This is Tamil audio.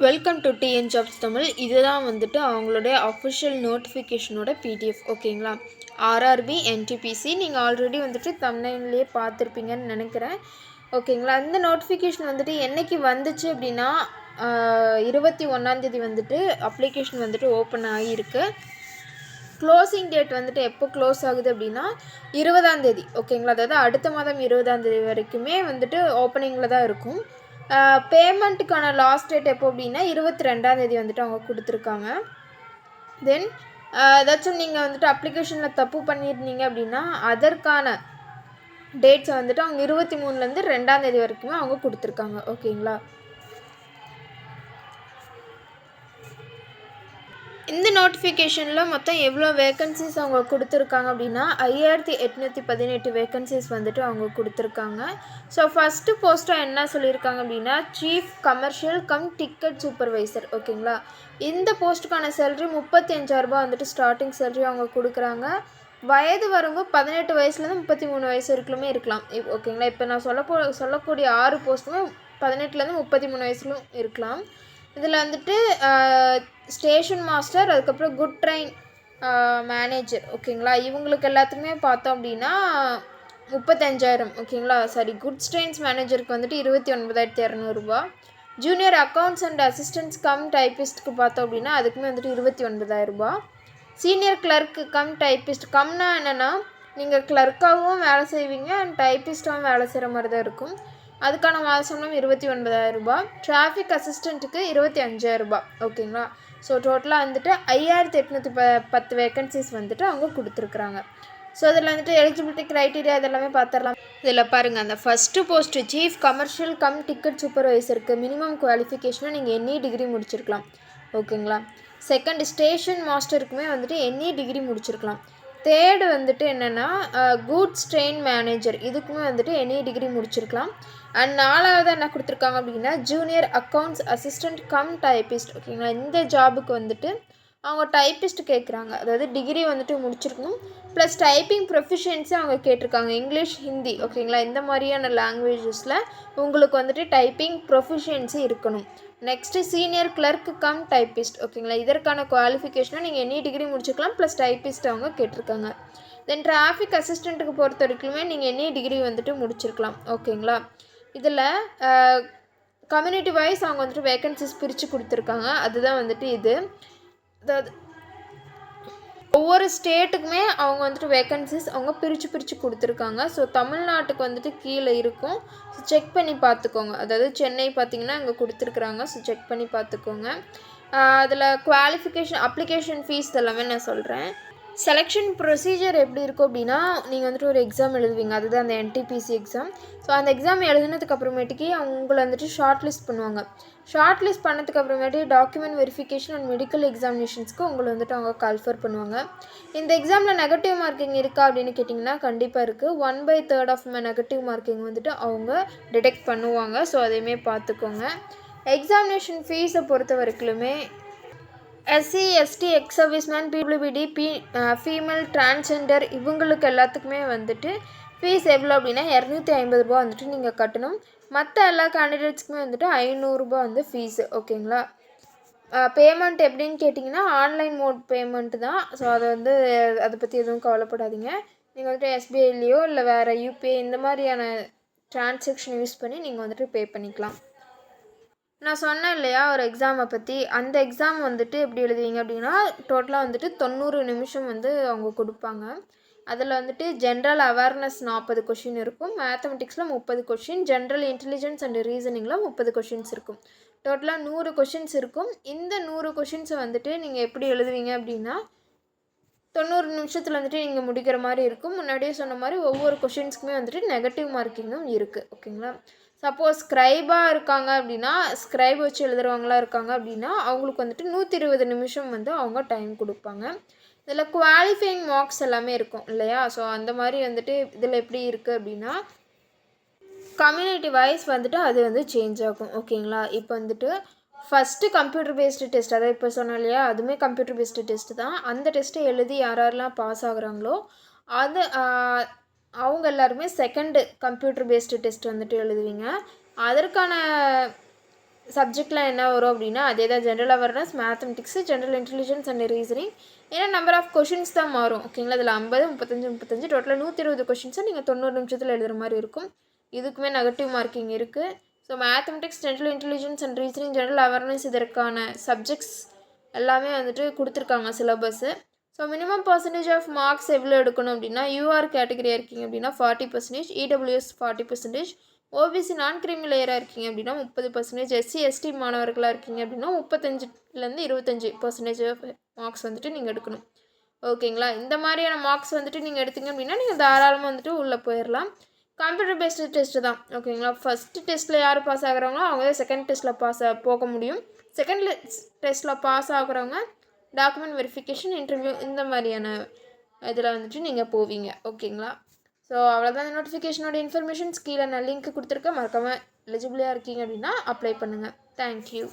Welcome to TN jobs Tamil. இதுதான் வந்துட்டு அவங்களுடைய அஃபிஷியல் நோட்டிஃபிகேஷனோட பிடிஎஃப். ஓகேங்களா? ஆர்ஆர்பி என்டிபிசி நீங்கள் ஆல்ரெடி வந்துட்டு தம்ப்நெயில்லேயே பார்த்துருப்பீங்கன்னு நினைக்கிறேன். ஓகேங்களா? இந்த நோட்டிஃபிகேஷன் வந்துட்டு என்றைக்கு வந்துச்சு அப்படின்னா 21 வந்துட்டு அப்ளிகேஷன் வந்துட்டு ஓப்பன் ஆகியிருக்கு. க்ளோசிங் டேட் வந்துட்டு எப்போ க்ளோஸ் ஆகுது அப்படின்னா 20 ஓகேங்களா? அதாவது அடுத்த மாதம் 20 வரைக்குமே வந்துட்டு ஓப்பனிங்கில் தான் இருக்கும். பேமெண்ட்டுக்கான லாஸ்ட் டேட் எப்போ அப்படின்னா 22 வந்துட்டு அவங்க கொடுத்துருக்காங்க. தென் ஏதாச்சும் நீங்கள் வந்துட்டு அப்ளிகேஷனில் தப்பு பண்ணியிருந்தீங்க அப்படின்னா அதற்கான டேட்ஸை வந்துட்டு அவங்க 23 2 வரைக்குமே அவங்க கொடுத்துருக்காங்க. ஓகேங்களா? இந்த நோட்டிஃபிகேஷனில் மொத்தம் எவ்வளோ வேக்கன்சிஸ் அவங்க கொடுத்துருக்காங்க அப்படின்னா 5818 வேக்கன்சிஸ் வந்துட்டு அவங்க கொடுத்துருக்காங்க. ஸோ ஃபஸ்ட்டு போஸ்ட்டாக என்ன சொல்லியிருக்காங்க அப்படின்னா chief commercial cum ticket supervisor. ஓகேங்களா? இந்த போஸ்ட்டுக்கான சேலரி 35,000 வந்துட்டு ஸ்டார்டிங் சேலரி அவங்க கொடுக்குறாங்க. வயது வரம்பு 18 வயசுலேருந்து 33 வயசு வரைக்குமே இருக்கலாம். ஓகேங்களா? இப்போ நான் சொல்லக்கூடிய 6 போஸ்ட்டுமே 18லேருந்து 33 வயசுலும் இருக்கலாம். இதில் வந்துட்டு ஸ்டேஷன் மாஸ்டர், அதுக்கப்புறம் குட் ட்ரெயின் மேனேஜர். ஓகேங்களா? இவங்களுக்கு எல்லாத்துக்குமே பார்த்தோம் அப்படின்னா 35,000. ஓகேங்களா? குட்ஸ் ட்ரெயின்ஸ் மேனேஜருக்கு வந்துட்டு 29,200. Junior accounts and assistants cum டைப்பிஸ்ட்டுக்கு பார்த்தோம் அப்படின்னா அதுக்குமே வந்துட்டு 29,000. Senior clerk cum typist. கம்னா என்னென்னா நீங்கள் கிளர்க்காகவும் வேலை செய்வீங்க அண்ட் டைப்பிஸ்ட்டாகவும் வேலை செய்கிற மாதிரி தான் இருக்கும். அதுக்கான மாத சம்பளம் 29,000. டிராஃபிக் அசிஸ்டண்ட்டுக்கு 25,000. ஓகேங்களா? ஸோ டோட்டலாக வந்துட்டு 5810 வேக்கன்சிஸ் வந்துட்டு அவங்க கொடுத்துருக்குறாங்க. ஸோ அதில் வந்துட்டு எலிஜிபிலிட்டி க்ரைட்டீரியா இதெல்லாமே பார்த்துடலாம். இதில் பாருங்கள், அந்த first post chief commercial cum ticket சூப்பர்வைசருக்கு மினிமம் குவாலிஃபிகேஷனாக நீங்கள் NE டிகிரி முடிச்சிருக்கலாம். ஓகேங்களா? செகண்ட் ஸ்டேஷன் மாஸ்டருக்குமே வந்துட்டு NE டிகிரி முடிச்சிருக்கலாம். தேர்டு வந்துட்டு என்னென்னா கூட்ஸ் ட்ரெயின் மேனேஜர், இதுக்குமே வந்துட்டு NE டிகிரி முடிச்சிருக்கலாம். அண்ட் 4வது என்ன கொடுத்துருக்காங்க அப்படின்னா junior accounts assistant come typist. ஓகேங்களா? இந்த ஜாபுக்கு வந்துட்டு அவங்க டைப்பிஸ்ட் கேட்குறாங்க. அதாவது டிகிரி வந்துட்டு முடிச்சிருக்கணும், ப்ளஸ் டைப்பிங் ப்ரொஃபிஷியன்சி அவங்க கேட்டிருக்காங்க. இங்கிலீஷ், ஹிந்தி. ஓகேங்களா? இந்த மாதிரியான லாங்குவேஜஸில் உங்களுக்கு வந்துட்டு டைப்பிங் ப்ரொஃபிஷியன்சி இருக்கணும். Next senior clerk cum typist. ஓகேங்களா? இதற்கான குவாலிஃபிகேஷனாக நீங்கள் NE டிகிரி முடிச்சுக்கலாம், ப்ளஸ் டைப்பிஸ்ட் அவங்க கேட்டிருக்காங்க. தென் டிராஃபிக் அசிஸ்டண்ட்டுக்கு பொறுத்த வரைக்குமே நீங்கள் NE டிகிரி வந்துட்டு முடிச்சிருக்கலாம். ஓகேங்களா? இதில் கம்யூனிட்டி வைஸ் அவங்க வந்துட்டு வேக்கன்சிஸ் பிரித்து கொடுத்துருக்காங்க. அதுதான் வந்துட்டு இது. அதாவது ஒவ்வொரு ஸ்டேட்டுக்குமே அவங்க வந்துட்டு வேக்கன்சிஸ் அவங்க பிரித்து கொடுத்துருக்காங்க. ஸோ தமிழ்நாட்டுக்கு வந்துட்டு கீழே இருக்கும். ஸோ செக் பண்ணி பார்த்துக்கோங்க. அதாவது சென்னை பார்த்திங்கன்னா அங்கே கொடுத்துருக்குறாங்க. ஸோ செக் பண்ணி பார்த்துக்கோங்க. அதில் குவாலிஃபிகேஷன், அப்ளிகேஷன் ஃபீஸ் எல்லாமே நான் சொல்கிறேன். செலெக்ஷன் ப்ரொசீஜர் எப்படி இருக்கும் அப்படின்னா நீங்கள் வந்துட்டு ஒரு எக்ஸாம் எழுதுவீங்க. அதுதான் அந்த NTPC எக்ஸாம். ஸோ அந்த எக்ஸாம் எழுதுனதுக்கு அப்புறமேட்டுக்கு அவங்கள வந்துட்டு ஷார்ட் லிஸ்ட் பண்ணுவாங்க. ஷார்ட் லிஸ்ட் பண்ணதுக்கு அப்புறமேட்டு டாக்குமெண்ட் வெரிஃபிகேஷன் அண்ட் மெடிக்கல் எக்ஸாமினேஷன்ஸ்க்கு உங்களை வந்துட்டு அவங்க கால்ஃபர் பண்ணுவாங்க. இந்த எக்ஸாமில் நெகட்டிவ் மார்க்கிங் இருக்கா அப்படின்னு கேட்டிங்கன்னா கண்டிப்பாக இருக்குது. 1/3 ஆஃப் நெகட்டிவ் மார்க்கிங் வந்துட்டு அவங்க டிடெக்ட் பண்ணுவாங்க. ஸோ அதையுமே பார்த்துக்கோங்க. எக்ஸாமினேஷன் ஃபீஸை பொறுத்த வரைக்குமே SC ST X serviceman PWD female transgender இவங்களுக்கு எல்லாத்துக்குமே வந்துட்டு ஃபீஸ் எவ்வளோ அப்படின்னா 250 வந்துட்டு நீங்கள் கட்டணும். மற்ற எல்லா கேண்டிடேட்ஸ்க்குமே வந்துட்டு 500 வந்து ஃபீஸு. ஓகேங்களா? பேமெண்ட் எப்படின்னு கேட்டிங்கன்னா ஆன்லைன் மோட் பேமெண்ட்டு தான். ஸோ அதை பற்றி எதுவும் கவலைப்படாதீங்க. நீங்கள் வந்துட்டு SBIலேயோ இல்லை வேறு UPI இந்த மாதிரியான டிரான்சாக்ஷன் யூஸ் பண்ணி நீங்கள் வந்துட்டு பே பண்ணிக்கலாம். நான் சொன்னேன் இல்லையா ஒரு எக்ஸாமை பற்றி, அந்த எக்ஸாம் வந்துட்டு எப்படி எழுதுவீங்க அப்படின்னா டோட்டலாக வந்துட்டு 90 நிமிஷம் வந்து அவங்க கொடுப்பாங்க. அதில் வந்துட்டு ஜென்ரல் அவேர்னஸ் 40 கொஷின் இருக்கும், மேத்தமெட்டிக்ஸில் 30 கொஷின், ஜென்ரல் இன்டெலிஜென்ஸ் அண்ட் ரீசனிங்கில் 30 கொஷின்ஸ் இருக்கும். டோட்டலாக 100 கொஷின்ஸ் இருக்கும். இந்த 100 கொஷின்ஸை வந்துட்டு நீங்கள் எப்படி எழுதுவீங்க அப்படின்னா 90 நிமிஷத்தில் வந்துட்டு நீங்கள் முடிக்கிற மாதிரி இருக்கும். முன்னாடியே சொன்ன மாதிரி ஒவ்வொரு கொஷின்ஸ்க்குமே வந்துட்டு நெகட்டிவ் மார்க்கிங்கும் இருக்குது. ஓகேங்களா? சப்போஸ் ஸ்க்ரைபாக இருக்காங்க அப்படின்னா, ஸ்க்ரைப் வச்சு எழுதுகிறவங்களாம் இருக்காங்க அப்படின்னா அவங்களுக்கு வந்துட்டு 120 நிமிஷம் வந்து அவங்க டைம் கொடுப்பாங்க. இதில் குவாலிஃபையிங் மார்க்ஸ் எல்லாமே இருக்கும் இல்லையா? ஸோ அந்த மாதிரி வந்துட்டு இதில் எப்படி இருக்குது அப்படின்னா கம்யூனிட்டி வைஸ் வந்துட்டு அது வந்து சேஞ்ச் ஆகும். ஓகேங்களா? இப்போ வந்துட்டு ஃபஸ்ட்டு கம்ப்யூட்டர் பேஸ்டு டெஸ்ட், அதாவது இப்போ சொன்னோம் இல்லையா அதுவுமே கம்ப்யூட்டர் பேஸ்டு டெஸ்ட்டு தான். அந்த டெஸ்ட்டை எழுதி யாரெல்லாம் பாஸ் ஆகுறாங்களோ அது அவங்க எல்லாருமே செகண்டு கம்ப்யூட்டர் பேஸ்டு டெஸ்ட் வந்துட்டு எழுதுவீங்க. அதற்கான சப்ஜெக்ட்லாம் என்ன வரும் அப்படின்னா அதே தான் general awareness, mathematics, general intelligence and reasoning. ஏன்னா நம்பர் ஆஃப் கொஷின்ஸ் தான் மாறும். ஓகேங்களா, அதில் 50, 35 டோட்டலாக 120 கொஷின்ஸை நீங்கள் 90 நிமிஷத்தில் எழுதுகிற மாதிரி இருக்கும். இதுக்குமே நெகட்டிவ் மார்க்கிங் இருக்குது. So mathematics, general intelligence and reasoning, general awareness இதற்கான சப்ஜெக்ட்ஸ் எல்லாமே வந்துட்டு கொடுத்துருக்காங்க syllabus. So minimum percentage of marks எவ்வளோ எடுக்கணும் அப்படின்னா யூஆர் கேட்டகரியாக இருக்கீங்க அப்படின்னா 40%, இடபிள்யூஎஸ் 40%, ஓபிசி நான் கிரீமி லேயராக இருக்கீங்க அப்படின்னா 30%, எஸ்சி எஸ்டி மாணவர்களாக இருக்கீங்க அப்படின்னா 35லேருந்து 25% மார்க்ஸ் வந்துட்டு நீங்கள் எடுக்கணும். ஓகேங்களா, இந்த மாதிரியான மார்க்ஸ் வந்துட்டு நீங்கள் எடுத்தீங்க அப்படின்னா நீங்கள் தாராளமாக வந்துட்டு உள்ளே போயிடலாம். கம்ப்யூட்டர் பேஸ்டு டெஸ்ட்டு தான். ஓகேங்களா, ஃபஸ்ட்டு டெஸ்ட்டில் யார் பாஸ் ஆகுறாங்களோ அவங்க தான் செகண்ட் டெஸ்ட்டில் போக முடியும். செகண்ட் டெஸ்ட்டில் பாஸ் ஆகுறவங்க டாக்குமெண்ட் வெரிஃபிகேஷன், இன்டர்வியூ இந்த மாதிரியான இதில் வந்துட்டு நீங்கள் போவீங்க. ஓகேங்களா, ஸோ அவ்வளோதான் இந்த நோட்டிஃபிகேஷனோட இன்ஃபர்மேஷன்ஸ். கீழே நான் லிங்க் கொடுத்துருக்கேன், மறக்காமல் எலிஜிபிளாக இருக்கீங்க அப்படின்னா அப்ளை பண்ணுங்கள். தேங்க்யூ.